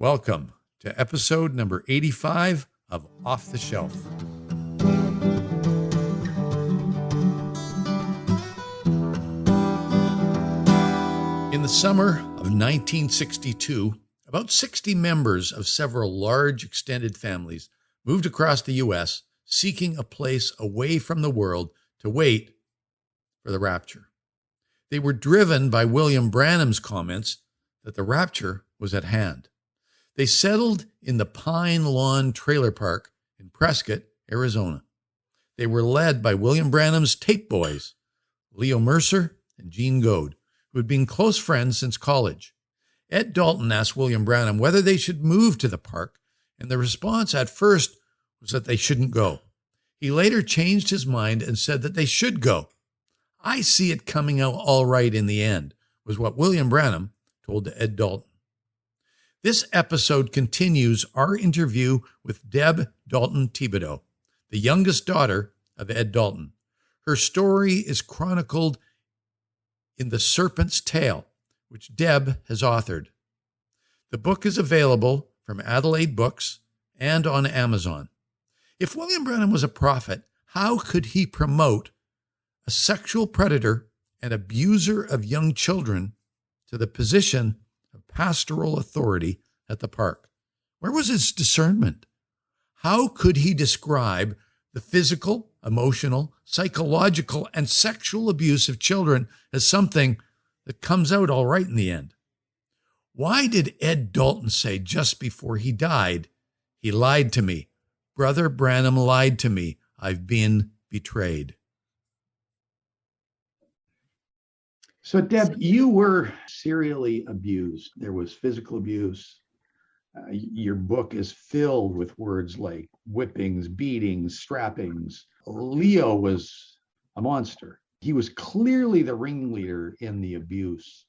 Welcome to episode number 85 of Off the Shelf. In the summer of 1962, about 60 members of several large extended families moved across the U.S. seeking a place away from the world to wait for the rapture. They were driven by William Branham's comments that the rapture was at hand. They settled in the Pine Lawn Trailer Park in Prescott, Arizona. They were led by William Branham's tape boys, Leo Mercer and Gene Goad, who had been close friends since college. Ed Dalton asked William Branham whether they should move to the park, and the response at first was that they shouldn't go. He later changed his mind and said that they should go. "I see it coming out all right in the end," was what William Branham told to Ed Dalton. This episode continues our interview with Deb Dalton Thibodeau, the youngest daughter of Ed Dalton. Her story is chronicled in The Serpent's Tale, which Deb has authored. The book is available from Adelaide Books and on Amazon. If William Branham was a prophet, how could he promote a sexual predator and abuser of young children to the position of pastoral authority at the park? Where was his discernment? How could he describe the physical, emotional, psychological, and sexual abuse of children as something that comes out all right in the end? Why did Ed Dalton say just before he died, "He lied to me. Brother Branham lied to me. I've been betrayed"? So, Deb, you were serially abused. There was physical abuse. Your book is filled with words like whippings, beatings, strappings. Leo was a monster. He was clearly the ringleader in the abuse.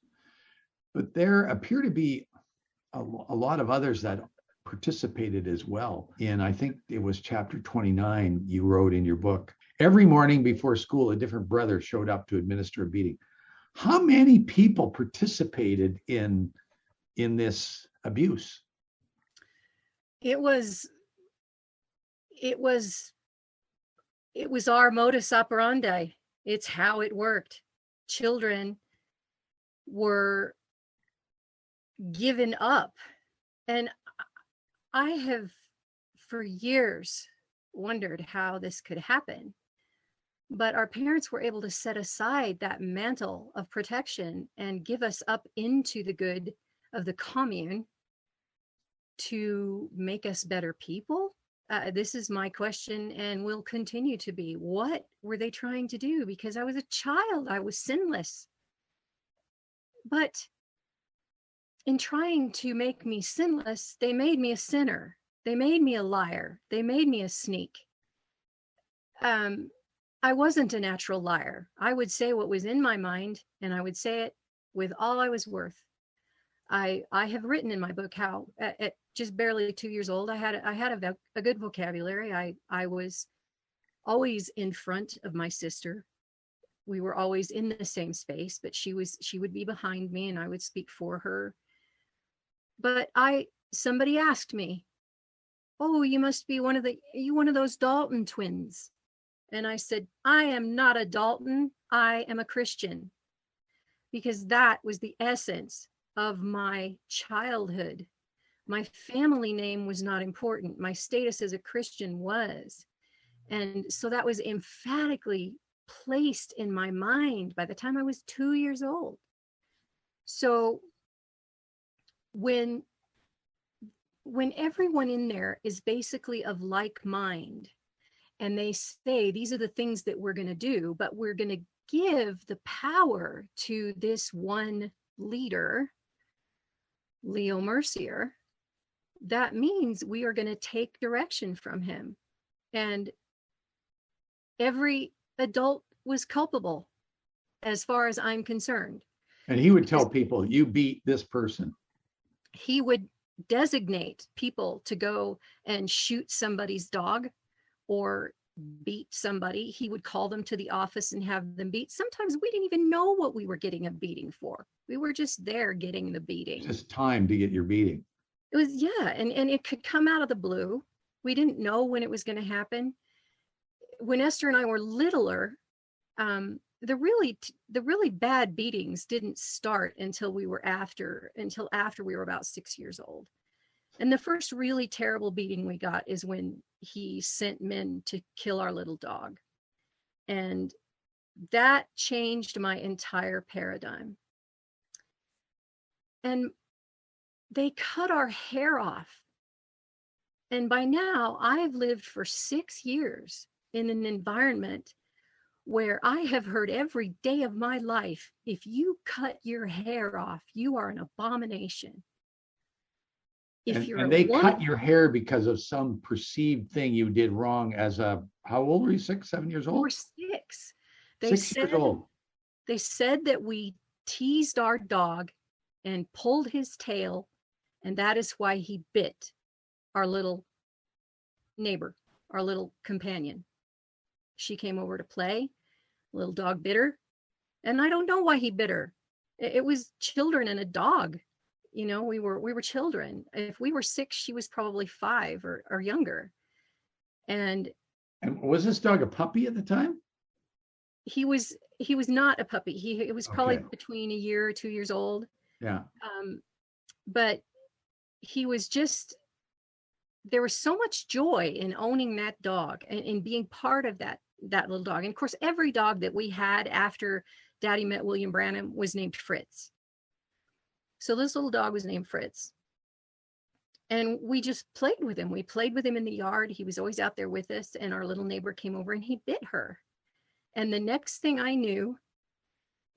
But there appear to be a lot of others that participated as well. And I think it was chapter 29 you wrote in your book. Every morning before school, a different brother showed up to administer a beating. How many people participated in this abuse? It was our modus operandi. It's how it worked. Children were given up. And I have for years wondered how this could happen. But our parents were able to set aside that mantle of protection and give us up into the good of the commune to make us better people. This is my question and will continue to be. What were they trying to do? Because I was a child, I was sinless. But in trying to make me sinless, they made me a sinner. They made me a liar. They made me a sneak. I wasn't a natural liar. I would say what was in my mind, and I would say it with all I was worth. I have written in my book how at just barely 2 years old, I had a good vocabulary. I was always in front of my sister. We were always in the same space, but she would be behind me and I would speak for her. But somebody asked me, "Oh, you must be one of those Dalton twins." And I said, "I am not a Dalton. I am a Christian." Because that was the essence of my childhood. My family name was not important. My status as a Christian was. And so that was emphatically placed in my mind by the time I was 2 years old. So when everyone in there is basically of like mind, and they say, these are the things that we're going to do, but we're going to give the power to this one leader, Leo Mercier, that means we are going to take direction from him. And every adult was culpable as far as I'm concerned. And he would tell people, "You beat this person." He would designate people to go and shoot somebody's dog or beat somebody. He would call them to the office and have them beat. Sometimes we didn't even know what we were getting a beating for. We were just there getting the beating. Just time to get your beating. It was, yeah, and it could come out of the blue. We didn't know when it was going to happen. When Esther and I were littler, the really bad beatings didn't start until after we were about 6 years old. And the first really terrible beating we got is when he sent men to kill our little dog. And that changed my entire paradigm. And they cut our hair off. And by now, I've lived for 6 years in an environment where I have heard every day of my life, if you cut your hair off, you are an abomination. And they cut your hair because of some perceived thing you did wrong as a, how old were you? 6, 7 years old? We were 6. They 6 years old. They said that we teased our dog and pulled his tail, and that is why he bit our little neighbor, our little companion. She came over to play. Little dog bit her, and I don't know why he bit her. It was children and a dog. You know, we were children. If we were 6, she was probably 5 or younger. And was this dog a puppy at the time? He was not a puppy. He was probably between a year or 2 years old. Yeah. But he was just, there was so much joy in owning that dog and in being part of that little dog. And of course, every dog that we had after Daddy met William Branham was named Fritz. So this little dog was named Fritz. And we just played with him. We played with him in the yard. He was always out there with us. And our little neighbor came over and he bit her. And the next thing I knew,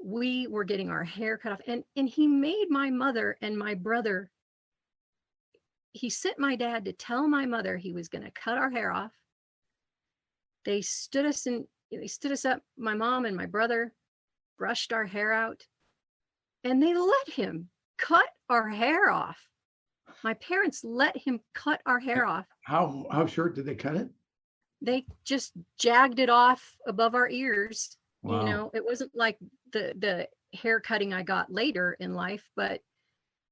we were getting our hair cut off. And he made my mother and my brother, he sent my dad to tell my mother he was going to cut our hair off. They stood us up, my mom and my brother brushed our hair out, and they let him cut our hair off. My parents let him cut our hair off. How short did they cut it? They just jagged it off above our ears. Wow. You know, it wasn't like the hair cutting I got later in life, but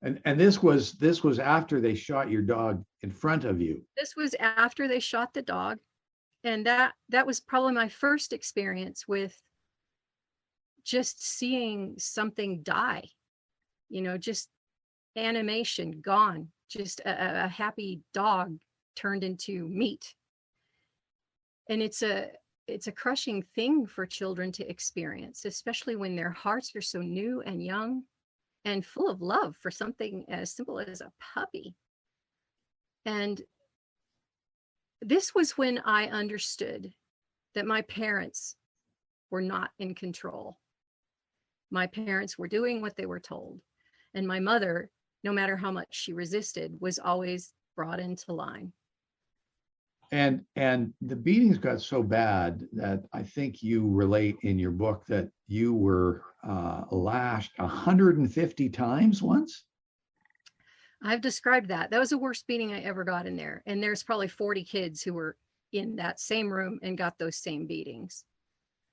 and this was after they shot your dog in front of you. This was after they shot the dog. And that was probably my first experience with just seeing something die, you know, just animation gone, just a happy dog turned into meat. And it's a crushing thing for children to experience, especially when their hearts are so new and young and full of love for something as simple as a puppy. And this was when I understood that my parents were not in control. My parents were doing what they were told. And my mother, no matter how much she resisted, was always brought into line. And the beatings got so bad that I think you relate in your book that you were lashed 150 times once. I've described that. That was the worst beating I ever got in there. And there's probably 40 kids who were in that same room and got those same beatings.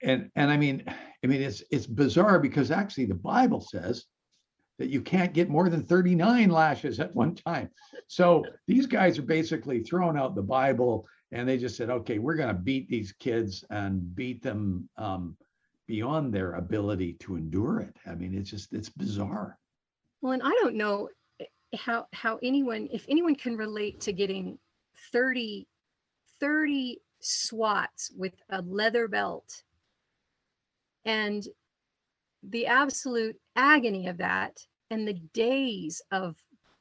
And I mean, it's bizarre because actually the Bible says that you can't get more than 39 lashes at one time. So these guys are basically throwing out the Bible and they just said, okay, we're going to beat these kids and beat them beyond their ability to endure it. I mean, it's bizarre. Well, and I don't know how if anyone can relate to getting 30 swats with a leather belt and the absolute agony of that and the days of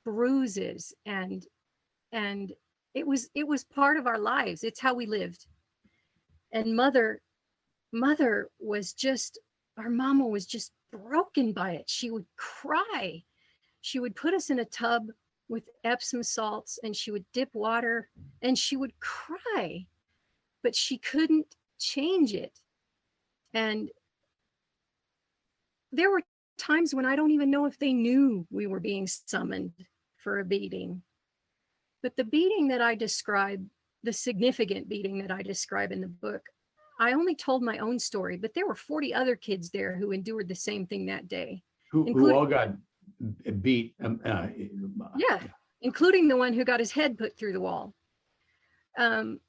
bruises and it was part of our lives. It's how we lived. And our mama was just broken by it. She would cry. She would put us in a tub with Epsom salts and she would dip water and she would cry, but she couldn't change it. And there were times when I don't even know if they knew we were being summoned for a beating. But the beating that I describe, the significant beating that I describe in the book, I only told my own story, but there were 40 other kids there who endured the same thing that day. Who all got beat. Yeah, including the one who got his head put through the wall. When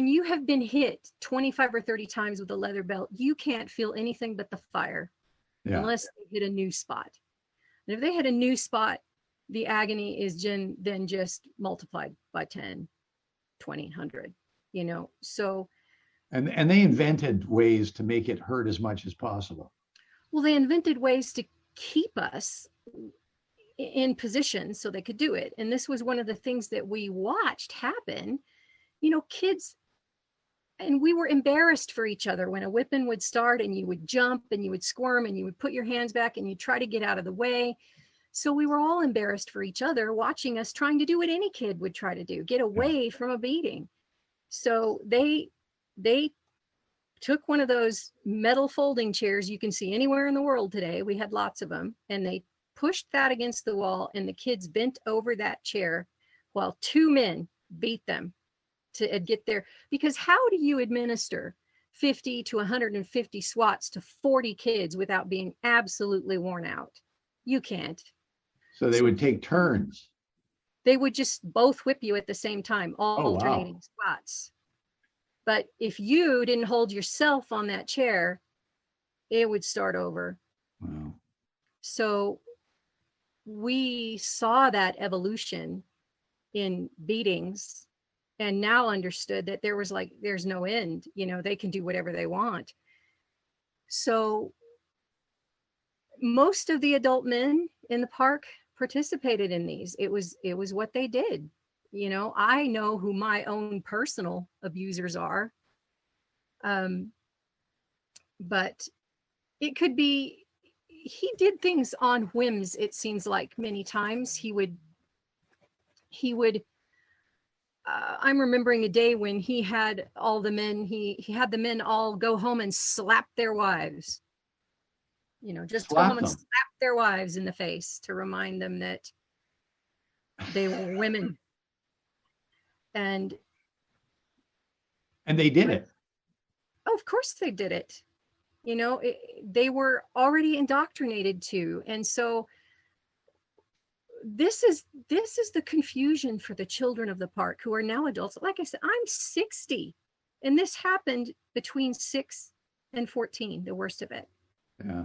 you have been hit 25 or 30 times with a leather belt, you can't feel anything but the fire unless they hit a new spot. And if they hit a new spot, the agony is then just multiplied by 10, 20, 100, so. And they invented ways to make it hurt as much as possible. Well, they invented ways to keep us in position so they could do it. And this was one of the things that we watched happen. Kids, and we were embarrassed for each other when a whipping would start, and you would jump and you would squirm and you would put your hands back and you try to get out of the way. So we were all embarrassed for each other, watching us trying to do what any kid would try to do, get away from a beating. So they took one of those metal folding chairs you can see anywhere in the world today. We had lots of them, and they pushed that against the wall, and the kids bent over that chair while two men beat them to get there. Because how do you administer 50 to 150 swats to 40 kids without being absolutely worn out? You can't. So they would take turns. They would just both whip you at the same time, alternating swats. But if you didn't hold yourself on that chair, it would start over. Wow. So we saw that evolution in beatings, and now understood that there's no end. They can do whatever they want. So most of the adult men in the park participated in these. It was what they did. I know who my own personal abusers are. But it could be, he did things on whims. It seems like many times he would, I'm remembering a day when he had all the men, he had the men all go home and slap their wives. Just go home and slap their wives in the face to remind them that they were women. And they did it. Oh, of course they did it. They were already indoctrinated to. And so this is the confusion for the children of the park who are now adults. Like I said, I'm 60, and this happened between 6 and 14, the worst of it. Yeah.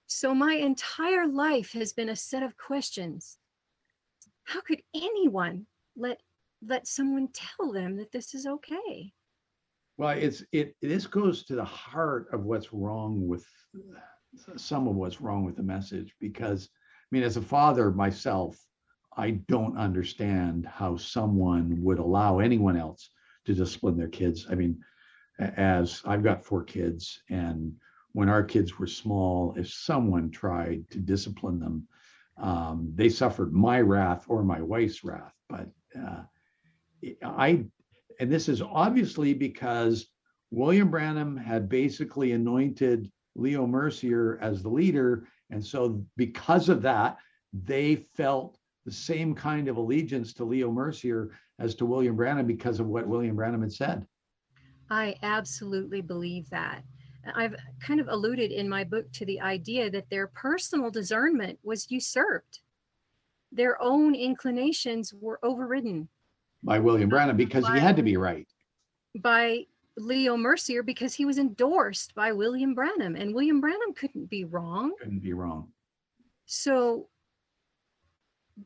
So my entire life has been a set of questions. How could anyone let someone tell them that this is okay? Well, this goes to the heart of what's wrong with some of what's wrong with the message, because as a father myself, I don't understand how someone would allow anyone else to discipline their kids. As I've got 4 kids, and when our kids were small, if someone tried to discipline them, they suffered my wrath or my wife's wrath. But and this is obviously because William Branham had basically anointed Leo Mercier as the leader. And so because of that, they felt the same kind of allegiance to Leo Mercier as to William Branham because of what William Branham had said. I absolutely believe that. I've kind of alluded in my book to the idea that their personal discernment was usurped. Their own inclinations were overridden. By William Branham, because he had to be right. By Leo Mercier, because he was endorsed by William Branham, and William Branham couldn't be wrong. Couldn't be wrong. So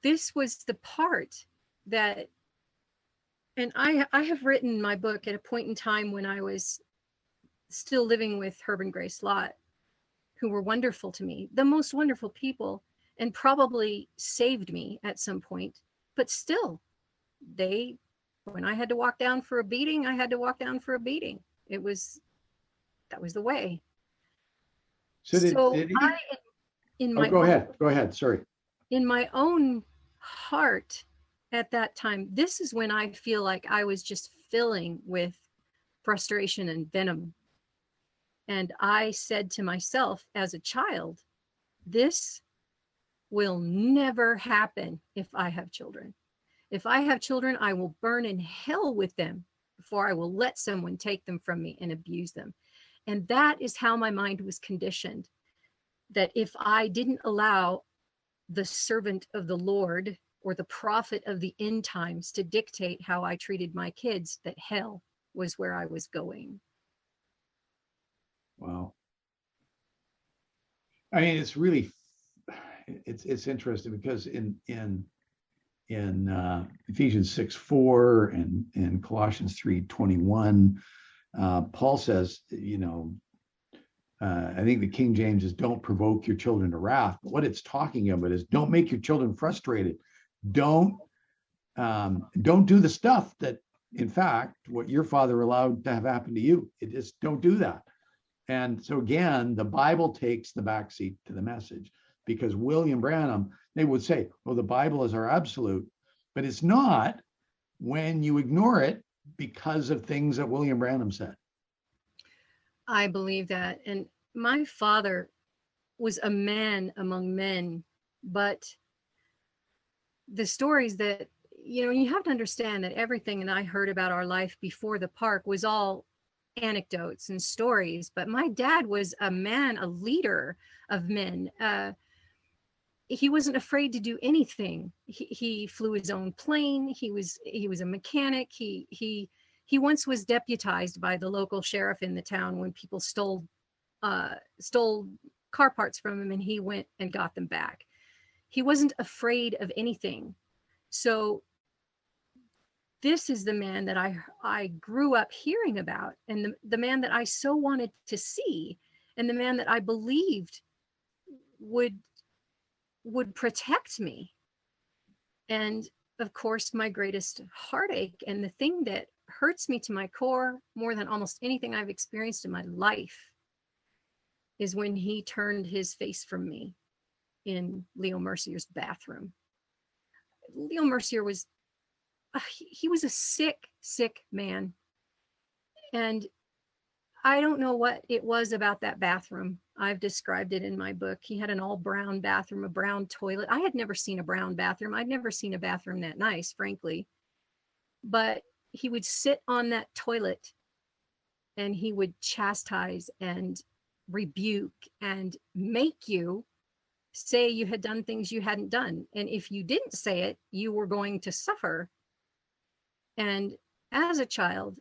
this was the part that, and I have written my book at a point in time when I was still living with Herb and Grace Lott, who were wonderful to me, the most wonderful people, and probably saved me at some point. But still, when I had to walk down for a beating, I had to walk down for a beating. That was the way. Go ahead. Sorry. In my own heart at that time, this is when I feel like I was just filling with frustration and venom. And I said to myself as a child, this will never happen if I have children. If I have children, I will burn in hell with them before I will let someone take them from me and abuse them. And that is how my mind was conditioned. that if I didn't allow the servant of the Lord or the prophet of the end times to dictate how I treated my kids, that hell was where I was going. Wow. I mean, it's really, it's interesting because in Ephesians 6:4 and Colossians 3:21, Paul says, I think the King James is don't provoke your children to wrath. But what it's talking about is don't make your children frustrated. Don't do the stuff that, in fact, what your father allowed to have happen to you. It just don't do that. And so again, the Bible takes the backseat to the message, because William Branham, they would say, oh, the Bible is our absolute, but it's not when you ignore it because of things that William Branham said. I believe that. And my father was a man among men, but the stories that, you have to understand that everything that I heard about our life before the park was all anecdotes and stories. But my dad was a man, a leader of men. He wasn't afraid to do anything. He flew his own plane. He was a mechanic. He once was deputized by the local sheriff in the town when people stole car parts from him, and he went and got them back. He wasn't afraid of anything. So this is the man that I grew up hearing about, and the man that I so wanted to see, and the man that I believed would protect me. And of course, my greatest heartache and the thing that hurts me to my core more than almost anything I've experienced in my life is when he turned his face from me in Leo Mercier's bathroom. Leo Mercier was, he was a sick man. And I don't know what it was about that bathroom. I've described it in my book. He had an all brown bathroom, a brown toilet. I had never seen a brown bathroom. I'd never seen a bathroom that nice, frankly. But he would sit on that toilet and he would chastise and rebuke and make you say you had done things you hadn't done. And if you didn't say it, you were going to suffer. And as a child,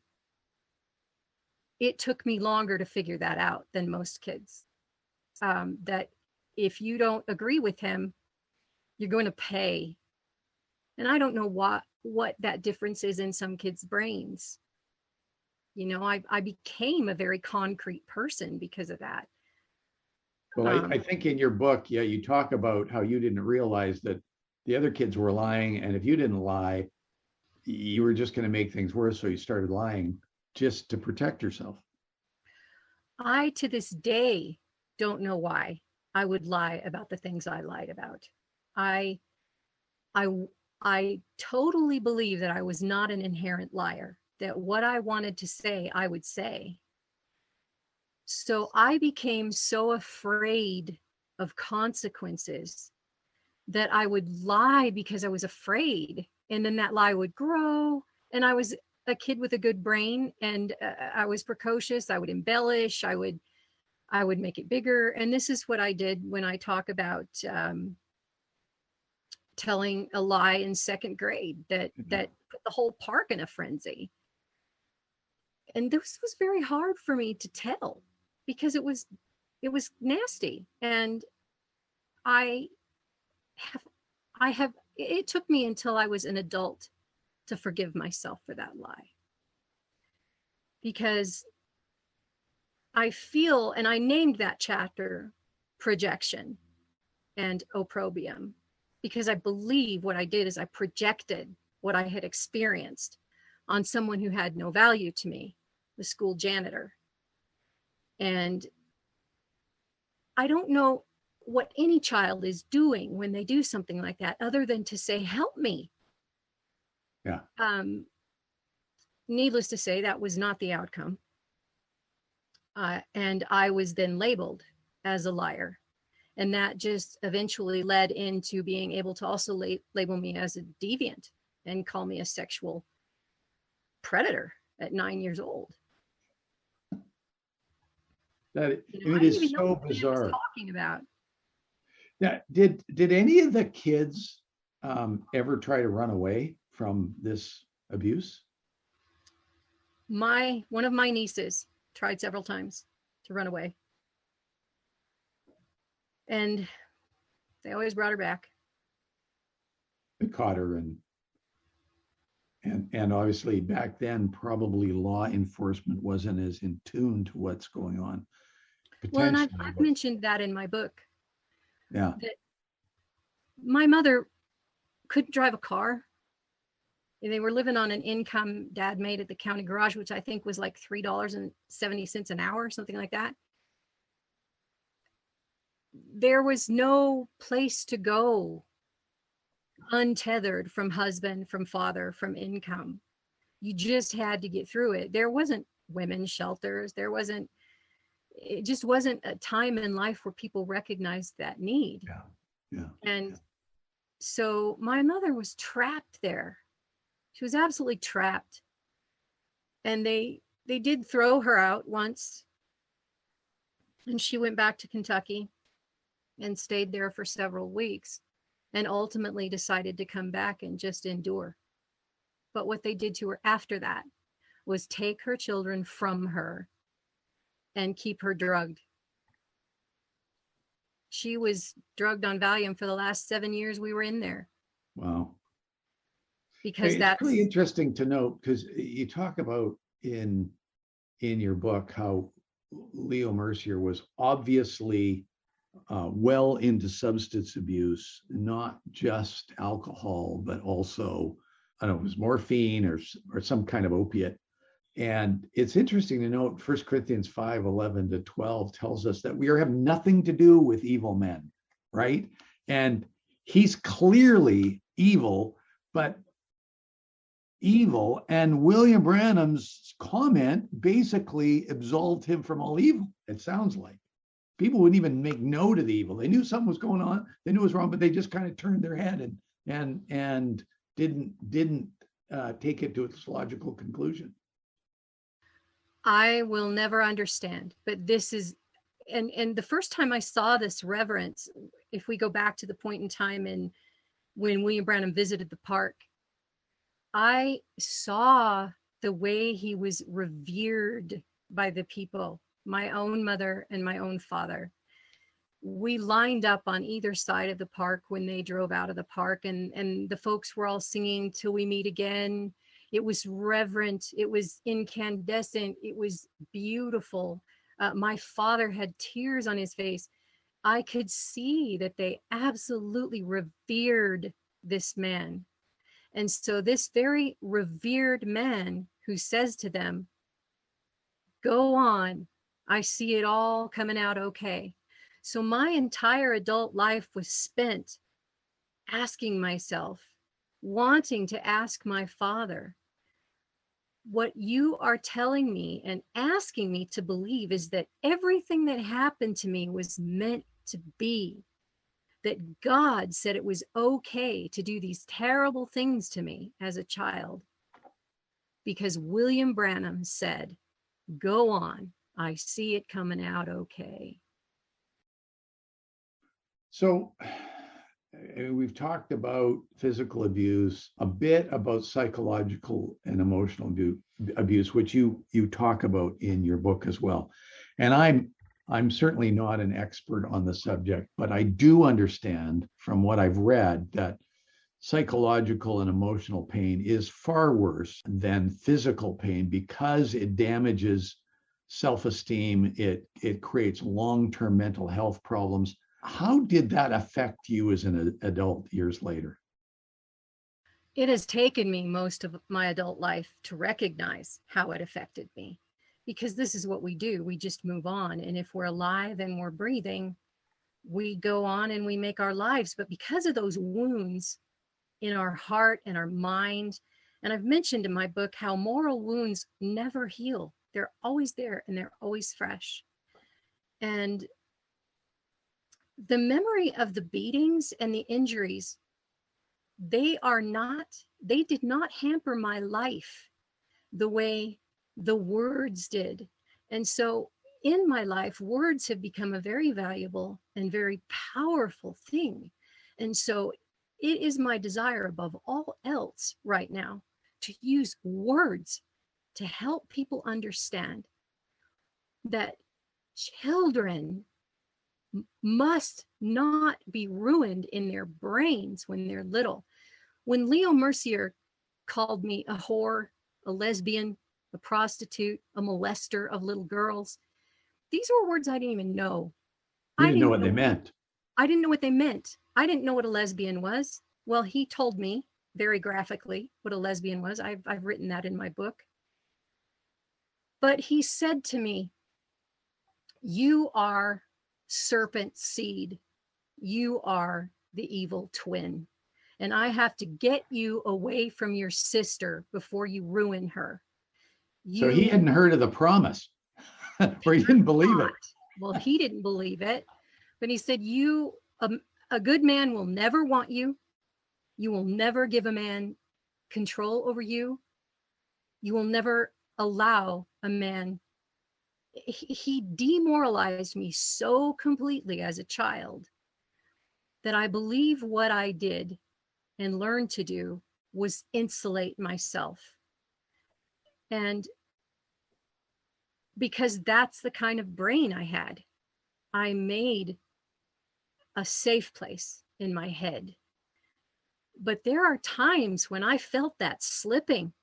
it took me longer to figure that out than most kids. That if you don't agree with him, you're going to pay. And I don't know what that difference is in some kids' brains. I became a very concrete person because of that. Well, I think in your book, you talk about how you didn't realize that the other kids were lying. And if you didn't lie, you were just going to make things worse. So you started lying just to protect yourself. I, to this day, don't know why I would lie about the things I lied about. I totally believe that I was not an inherent liar, that what I wanted to say, I would say. So I became so afraid of consequences that I would lie because I was afraid. And then that lie would grow. And I was a kid with a good brain, and I was precocious. I would embellish. I would make it bigger. And this is what I did when I talk about telling a lie in second grade that put the whole park in a frenzy. And this was very hard for me to tell because it was nasty. And it took me until I was an adult to forgive myself for that lie. Because I feel, and I named that chapter Projection and Opprobrium, because I believe what I did is I projected what I had experienced on someone who had no value to me, the school janitor. And I don't know what any child is doing when they do something like that, other than to say, help me. Yeah. Needless to say, that was not the outcome. And I was then labeled as a liar. And that just eventually led into being able to also label me as a deviant and call me a sexual predator at 9 years old. It is so bizarre. Talking about. Now, did any of the kids ever try to run away from this abuse? One of my nieces tried several times to run away, and they always brought her back. They caught her, and obviously back then probably law enforcement wasn't as in tune to what's going on. Well, and I've Potentially, mentioned that in my book, yeah. that my mother couldn't drive a car. They were living on an income dad made at the county garage, which I think was like $3.70 an hour, something like that. There was no place to go untethered from husband, from father, from income. You just had to get through it. There wasn't women's shelters. It just wasn't a time in life where people recognized that need. Yeah. And so my mother was trapped there. She was absolutely trapped. And they did throw her out once. And she went back to Kentucky and stayed there for several weeks, and ultimately decided to come back and just endure. But what they did to her after that was take her children from her and keep her drugged. She was drugged on Valium for the last 7 years we were in there. Wow. Because It's that's really interesting to note, because you talk about in your book how Leo Mercier was obviously well into substance abuse, not just alcohol, but also, I don't know, it was morphine or some kind of opiate. And it's interesting to note 1 Corinthians 5:11-12 tells us that we have nothing to do with evil men, right? And he's clearly evil, but evil. And William Branham's comment basically absolved him from all evil, it sounds like. People wouldn't even make note of the evil. They knew something was going on. They knew it was wrong, but they just kind of turned their head and didn't take it to its logical conclusion. I will never understand, but this is, and the first time I saw this reverence, if we go back to the point in time in when William Branham visited the park, I saw the way he was revered by the people, my own mother and my own father. We lined up on either side of the park when they drove out of the park, and the folks were all singing "Till We Meet Again." It was reverent. It was incandescent. It was beautiful. My father had tears on his face. I could see that they absolutely revered this man. And so this very revered man who says to them, "Go on, I see it all coming out okay." So my entire adult life was spent asking myself, wanting to ask my father, what you are telling me and asking me to believe is that everything that happened to me was meant to be, that God said it was okay to do these terrible things to me as a child, because William Branham said, "Go on, I see it coming out okay." So we've talked about physical abuse, a bit about psychological and emotional abuse, which you talk about in your book as well. And I'm certainly not an expert on the subject, but I do understand from what I've read that psychological and emotional pain is far worse than physical pain because it damages self-esteem. It creates long-term mental health problems. How did that affect you as an adult years later? It has taken me most of my adult life to recognize how it affected me, because this is what we do. We just move on. And if we're alive and we're breathing, we go on and we make our lives. But because of those wounds in our heart and our mind, and I've mentioned in my book how moral wounds never heal. They're always there and they're always fresh. And the memory of the beatings and the injuries, they did not hamper my life the way the words did. And so in my life, words have become a very valuable and very powerful thing. And so it is my desire above all else right now to use words to help people understand that children must not be ruined in their brains when they're little. When Leo Mercier called me a whore, a lesbian, a prostitute, a molester of little girls, these were words I didn't even know. You didn't know what they meant. I didn't know what they meant. I didn't know what a lesbian was. Well, he told me very graphically what a lesbian was. I've written that in my book. But he said to me, "You are serpent seed. You are the evil twin. And I have to get you away from your sister before you ruin her." So he hadn't heard of the promise, or he didn't believe it. Well, he didn't believe it, but he said, a good man will never want you. You will never give a man control over you. You will never allow a man. He demoralized me so completely as a child that I believe what I did and learned to do was insulate myself. And because that's the kind of brain I had, I made a safe place in my head. But there are times when I felt that slipping.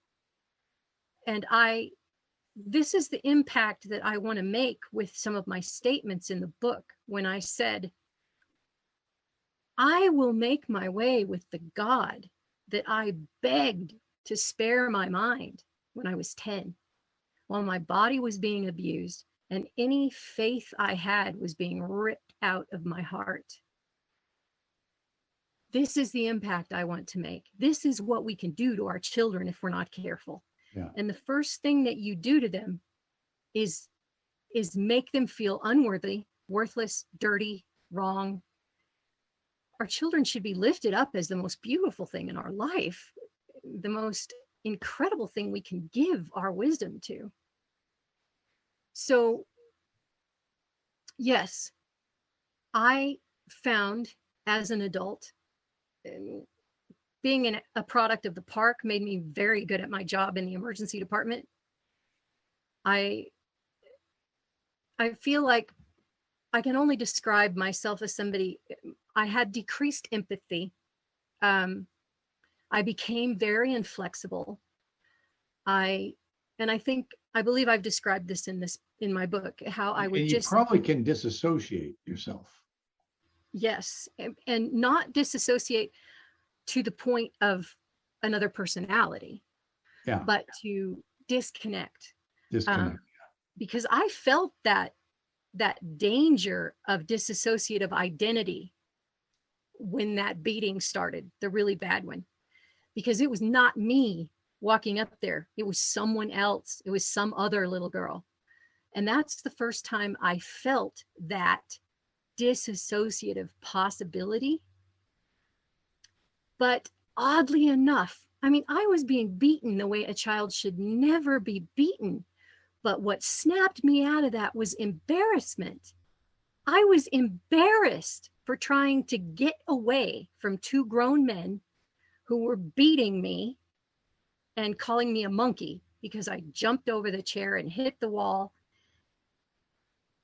And this is the impact that I want to make with some of my statements in the book, when I said, I will make my way with the God that I begged to spare my mind when I was 10, while my body was being abused and any faith I had was being ripped out of my heart. This is the impact I want to make. This is what we can do to our children if we're not careful. Yeah. And the first thing that you do to them is make them feel unworthy, worthless, dirty, wrong. Our children should be lifted up as the most beautiful thing in our life, the most incredible thing we can give our wisdom to. So, yes, I found as an adult, being a product of the park made me very good at my job in the emergency department. I feel like I can only describe myself as somebody, I had decreased empathy. I became very inflexible. I believe I've described this in my book, how I would you probably can disassociate yourself. Yes, and not disassociate to the point of another personality, yeah, but to disconnect. Disconnect. Because I felt that danger of dissociative identity when that beating started, the really bad one, because it was not me walking up there. It was someone else. It was some other little girl. And that's the first time I felt that dissociative possibility. But oddly enough, I mean, I was being beaten the way a child should never be beaten. But what snapped me out of that was embarrassment. I was embarrassed for trying to get away from two grown men who were beating me and calling me a monkey because I jumped over the chair and hit the wall.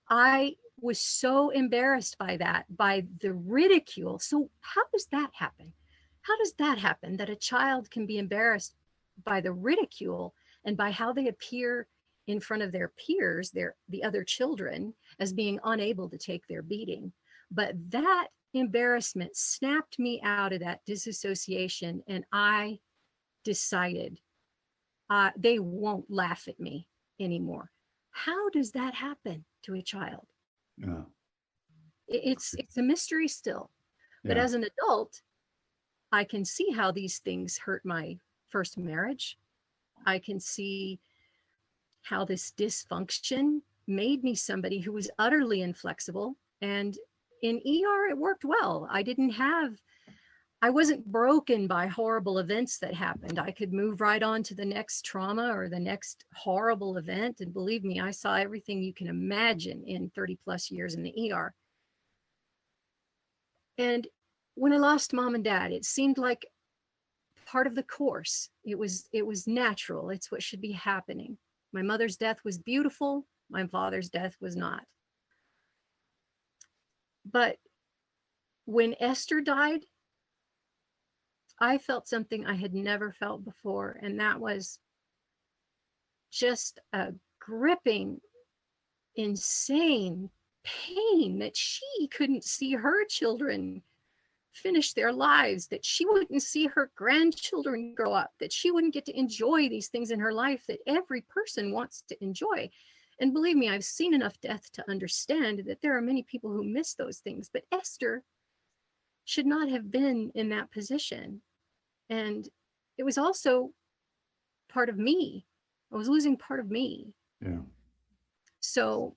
I was so embarrassed by that, by the ridicule. So how does that happen? How does that happen, that a child can be embarrassed by the ridicule and by how they appear in front of their peers, the other children, as being unable to take their beating? But that embarrassment snapped me out of that disassociation, and I decided they won't laugh at me anymore. How does that happen to a child? Yeah. It's a mystery still. But as an adult, I can see how these things hurt my first marriage. I can see how this dysfunction made me somebody who was utterly inflexible. And in ER, it worked well. I didn't have I wasn't broken by horrible events that happened. I could move right on to the next trauma or the next horrible event. And believe me, I saw everything you can imagine in 30 plus years in the ER. And when I lost mom and dad, it seemed like part of the course. It was natural. It's what should be happening. My mother's death was beautiful. My father's death was not. But when Esther died, I felt something I had never felt before, and that was just a gripping, insane pain that she couldn't see her children finish their lives, that she wouldn't see her grandchildren grow up, that she wouldn't get to enjoy these things in her life that every person wants to enjoy. And believe me, I've seen enough death to understand that there are many people who miss those things, but Esther should not have been in that position. And it was also part of me. I was losing part of me. Yeah. So,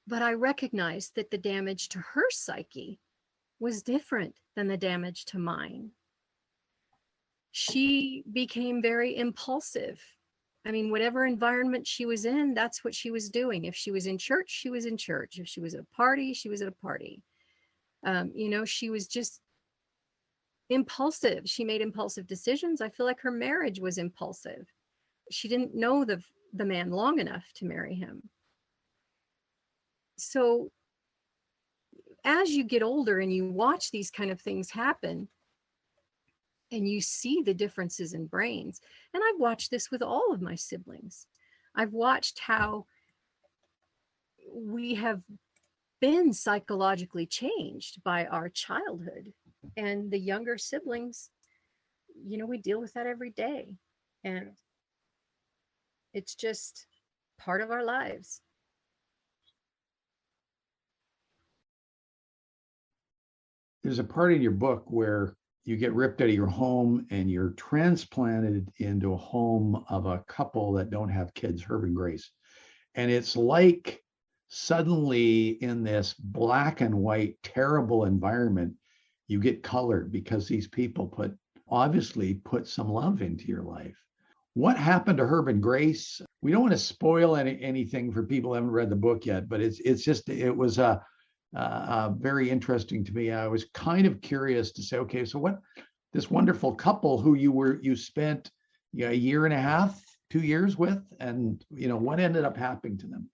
but I recognized that the damage to her psyche was different than the damage to mine. She became very impulsive. I mean, whatever environment she was in, that's what she was doing. If she was in church, she was in church. If she was at a party, she was at a party. She was just impulsive. She made impulsive decisions. I feel like her marriage was impulsive. She didn't know the man long enough to marry him. So as you get older and you watch these kind of things happen, and you see the differences in brains, and I've watched this with all of my siblings. I've watched how we have been psychologically changed by our childhood, and the younger siblings, we deal with that every day, and it's just part of our lives. There's a part in your book where you get ripped out of your home and you're transplanted into a home of a couple that don't have kids, Herb and Grace. And it's like suddenly in this black and white, terrible environment, you get colored because these people obviously put some love into your life. What happened to Herb and Grace? We don't want to spoil anything for people who haven't read the book yet, but it was very interesting to me. I was kind of curious to say, okay, so what this wonderful couple who you spent a year and a half, 2 years with, and what ended up happening to them?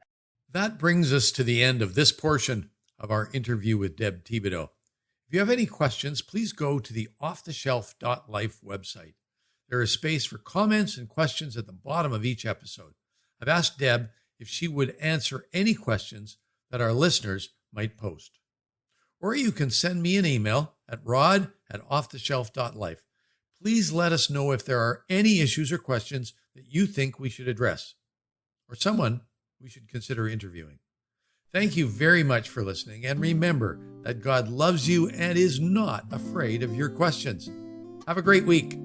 That brings us to the end of this portion of our interview with Deb Thibodeau. If you have any questions, please go to the offthelshelf.life website. There is space for comments and questions at the bottom of each episode. I've asked Deb if she would answer any questions that our listeners might post. Or you can send me an email at rod@offthelshelf.life. Please let us know if there are any issues or questions that you think we should address, or someone we should consider interviewing. Thank you very much for listening, and remember that God loves you and is not afraid of your questions. Have a great week.